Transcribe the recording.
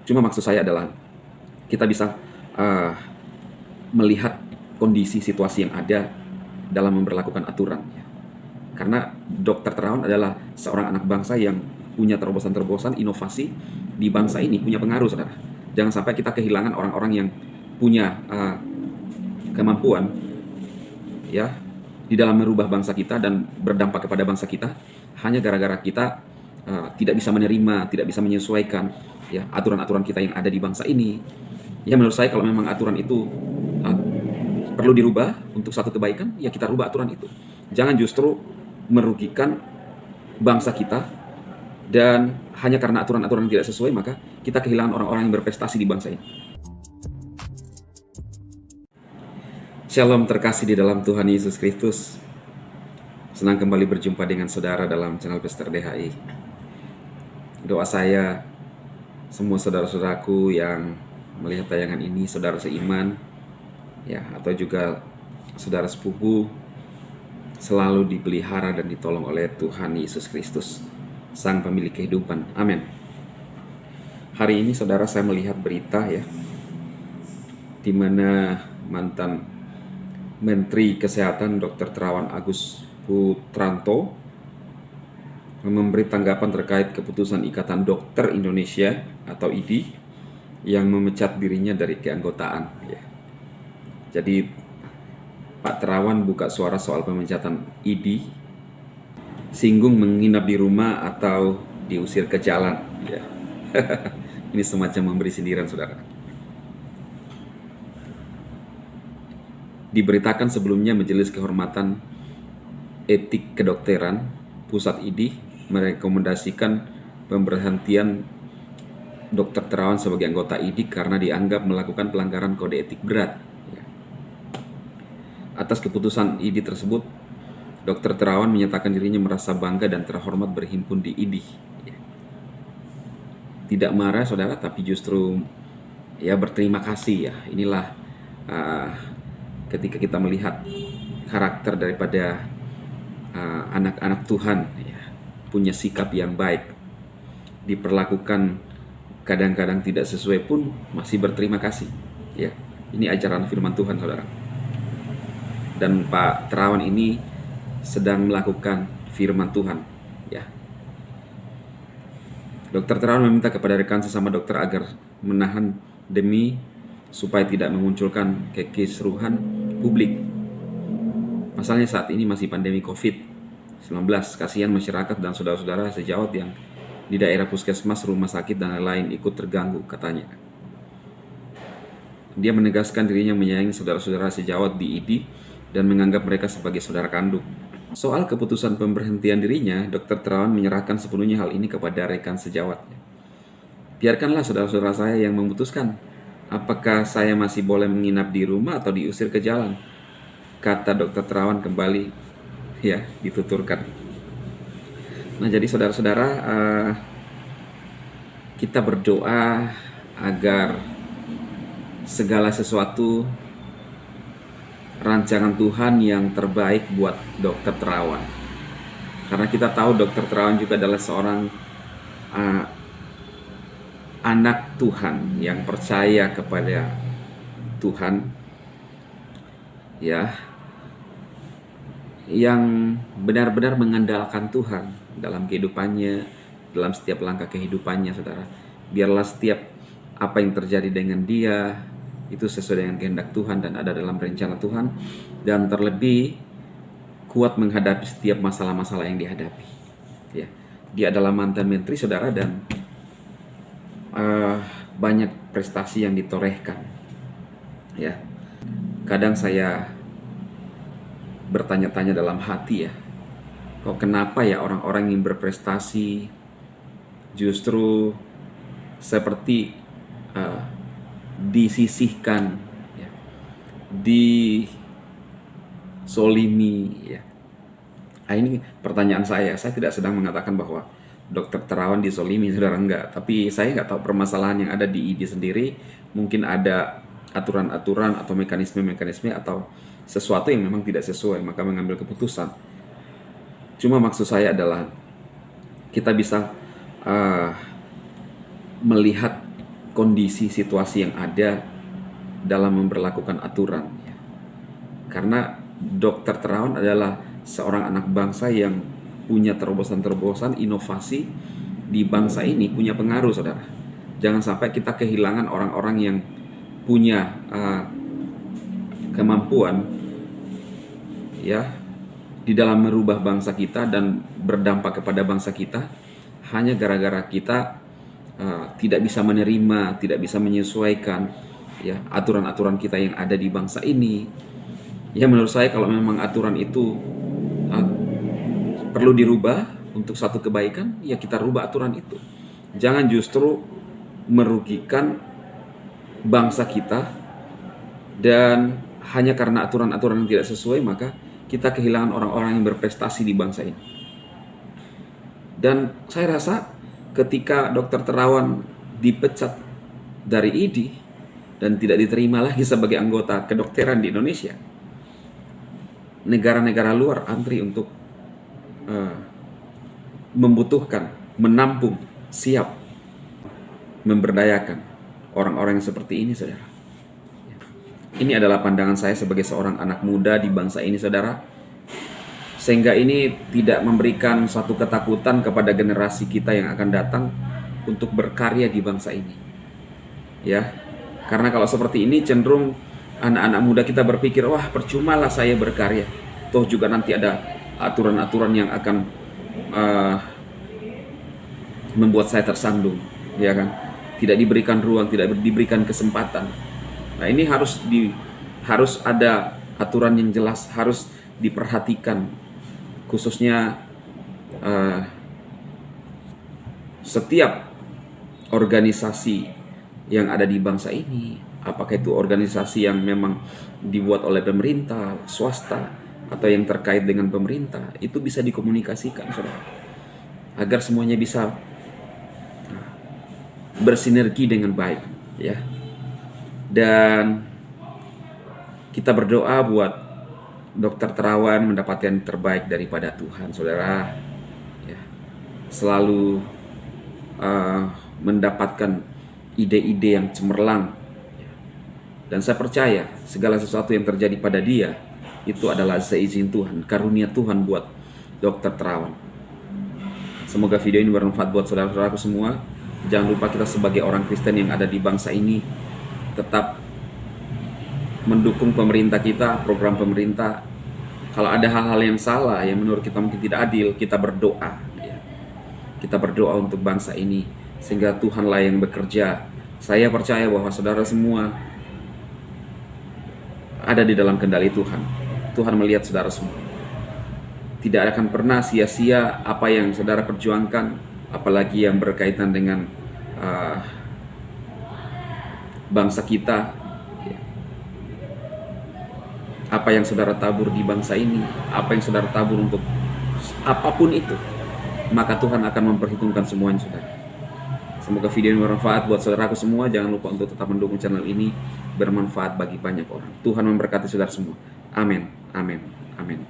Cuma maksud saya adalah kita bisa uh, melihat kondisi situasi yang ada dalam memberlakukan aturan. Karena Dr. Terawan adalah seorang anak bangsa yang punya terobosan-terobosan inovasi di bangsa ini, punya pengaruh, saudara. Jangan sampai kita kehilangan orang-orang yang punya kemampuan ya di dalam merubah bangsa kita dan berdampak kepada bangsa kita hanya gara-gara kita tidak bisa menerima, tidak bisa menyesuaikan ya aturan-aturan kita yang ada di bangsa ini. Ya menurut saya kalau memang aturan itu perlu dirubah untuk satu kebaikan, ya kita rubah aturan itu. Jangan justru merugikan bangsa kita dan hanya karena aturan-aturan tidak sesuai maka kita kehilangan orang-orang yang berprestasi di bangsa ini. Shalom terkasih di dalam Tuhan Yesus Kristus. Senang kembali berjumpa dengan saudara dalam channel Pastor DHI. Doa saya, semua saudara-saudaraku yang melihat tayangan ini, saudara seiman, ya atau juga saudara sepupu, selalu dipelihara dan ditolong oleh Tuhan Yesus Kristus, Sang Pemilik kehidupan. Amin. Hari ini saudara saya melihat berita ya, di mana mantan Menteri Kesehatan Dr. Terawan Agus Putranto memberi tanggapan terkait keputusan Ikatan Dokter Indonesia atau IDI yang memecat dirinya dari keanggotaan. Ya. Jadi Pak Terawan buka suara soal pemecatan IDI, singgung menginap di rumah atau diusir ke jalan. Ya. Ini semacam memberi sindiran, saudara. Diberitakan sebelumnya Majelis Kehormatan Etik Kedokteran Pusat IDI merekomendasikan pemberhentian Dr. Terawan sebagai anggota IDI karena dianggap melakukan pelanggaran kode etik berat. Atas keputusan IDI tersebut, Dr. Terawan menyatakan dirinya merasa bangga dan terhormat berhimpun di IDI. Tidak marah, saudara, tapi justru ya berterima kasih ya. Inilah ketika kita melihat karakter daripada anak-anak Tuhan ya, punya sikap yang baik, diperlakukan kadang-kadang tidak sesuai pun masih berterima kasih ya. Ini ajaran firman Tuhan, saudara. Dan Pak Terawan ini sedang melakukan firman Tuhan ya. Dr. Terawan meminta kepada rekan sesama dokter agar menahan demi supaya tidak memunculkan kekisruhan publik. Pasalnya saat ini masih pandemi COVID-19, kasihan masyarakat dan saudara-saudara sejawat yang di daerah puskesmas, rumah sakit, dan lain-lain ikut terganggu, katanya. Dia menegaskan dirinya menyayangi saudara-saudara sejawat di IDI dan menganggap mereka sebagai saudara kandung. Soal keputusan pemberhentian dirinya, Dr. Terawan menyerahkan sepenuhnya hal ini kepada rekan sejawatnya. Biarkanlah saudara-saudara saya yang memutuskan apakah saya masih boleh menginap di rumah atau diusir ke jalan, kata Dr. Terawan kembali ya dituturkan. Nah, jadi saudara-saudara, kita berdoa agar segala sesuatu rancangan Tuhan yang terbaik buat Dr. Terawan. Karena kita tahu Dr. Terawan juga adalah seorang anak Tuhan yang percaya kepada Tuhan ya, yang benar-benar mengandalkan Tuhan dalam kehidupannya, dalam setiap langkah kehidupannya, saudara. Biarlah setiap apa yang terjadi dengan dia itu sesuai dengan kehendak Tuhan dan ada dalam rencana Tuhan, dan terlebih kuat menghadapi setiap masalah-masalah yang dihadapi ya. Dia adalah mantan menteri, saudara, dan banyak prestasi yang ditorehkan ya. Kadang saya bertanya-tanya dalam hati ya, kok kenapa ya orang-orang yang berprestasi justru seperti disisihkan ya, disolimi ya. Nah, ini pertanyaan saya tidak sedang mengatakan bahwa Dr. Terawan disolimi, saudara, enggak. Tapi saya nggak tahu permasalahan yang ada di IDI sendiri. Mungkin ada aturan-aturan atau mekanisme-mekanisme atau sesuatu yang memang tidak sesuai, maka mengambil keputusan. Cuma maksud saya adalah kita bisa melihat kondisi situasi yang ada dalam memberlakukan aturan. Karena Dr. Terawan adalah seorang anak bangsa yang punya terobosan-terobosan inovasi di bangsa ini, punya pengaruh, saudara. Jangan sampai kita kehilangan orang-orang yang punya kemampuan ya di dalam merubah bangsa kita dan berdampak kepada bangsa kita hanya gara-gara kita tidak bisa menerima, tidak bisa menyesuaikan ya aturan-aturan kita yang ada di bangsa ini. Ya, menurut saya kalau memang aturan itu perlu dirubah untuk satu kebaikan, ya kita rubah aturan itu. Jangan justru merugikan bangsa kita, dan hanya karena aturan-aturan yang tidak sesuai maka kita kehilangan orang-orang yang berprestasi di bangsa ini. Dan saya rasa ketika Dr. Terawan dipecat dari ID dan tidak diterima lagi sebagai anggota kedokteran di Indonesia, negara-negara luar antri untuk membutuhkan, menampung, siap memberdayakan orang-orang yang seperti ini, saudara. Ini adalah pandangan saya sebagai seorang anak muda di bangsa ini, saudara. Sehingga ini tidak memberikan satu ketakutan kepada generasi kita yang akan datang untuk berkarya di bangsa ini. Ya, karena kalau seperti ini cenderung anak-anak muda kita berpikir, wah percumalah saya berkarya. Toh juga nanti ada aturan-aturan yang akan membuat saya tersandung, ya kan? Tidak diberikan ruang, tidak diberikan kesempatan. Nah, ini harus ada aturan yang jelas, harus diperhatikan, khususnya setiap organisasi yang ada di bangsa ini, apakah itu organisasi yang memang dibuat oleh pemerintah, swasta, atau yang terkait dengan pemerintah, itu bisa dikomunikasikan, saudara, agar semuanya bisa bersinergi dengan baik, ya. Dan kita berdoa buat Dr. Terawan mendapatkan yang terbaik daripada Tuhan, saudara. Ya. Selalu mendapatkan ide-ide yang cemerlang. Dan saya percaya segala sesuatu yang terjadi pada dia itu adalah seizin Tuhan, karunia Tuhan buat Dr. Terawan. Semoga video ini bermanfaat buat saudara-saudaraku semua. Jangan lupa kita sebagai orang Kristen yang ada di bangsa ini tetap mendukung pemerintah kita, program pemerintah. Kalau ada hal-hal yang salah yang menurut kita mungkin tidak adil, kita berdoa, ya. Kita berdoa untuk bangsa ini sehingga Tuhanlah yang bekerja. Saya percaya bahwa saudara semua ada di dalam kendali Tuhan. Tuhan melihat saudara semua. Tidak akan pernah sia-sia apa yang saudara perjuangkan, apalagi yang berkaitan dengan bangsa kita. Apa yang saudara tabur di bangsa ini, apa yang saudara tabur untuk apapun itu, maka Tuhan akan memperhitungkan semuanya, saudara. Semoga video ini bermanfaat buat saudaraku semua. Jangan lupa untuk tetap mendukung channel ini, bermanfaat bagi banyak orang. Tuhan memberkati saudara semua. Amin, amin, amin.